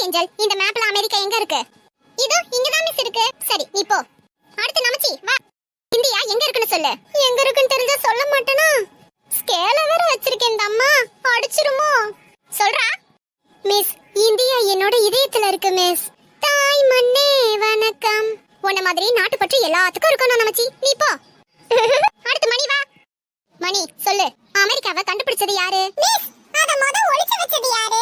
Angel, இந்த மேப்ல America எங்க இருக்கு? இதோ இங்க தான் மிஸ் இருக்கு. சரி நீ போ. அடுத்து நமச்சி வா. இந்தியா எங்க இருக்குன்னு சொல்லு. எங்க இருக்குன்னு தெரிஞ்சா சொல்ல மாட்டேனா? ஸ்கேல வேற வச்சிருக்கேன் இந்த அம்மா. அடிச்சிருமோ? சொல்றா. மிஸ், இந்தியா என்னோட இதயத்துல இருக்கு மிஸ். தாய் மண்ணே வணக்கம். உன்ன மாதிரி நாட்டு பற்றி எல்லாத்துக்கும் இருக்கணும் நமச்சி. நீ போ. அடுத்து மணி வா. மணி சொல்லு. அமெரிக்காவை கண்டுபிடிச்சது யாரு? மிஸ், அத முத ஒளிச்சு வச்சது யாரு?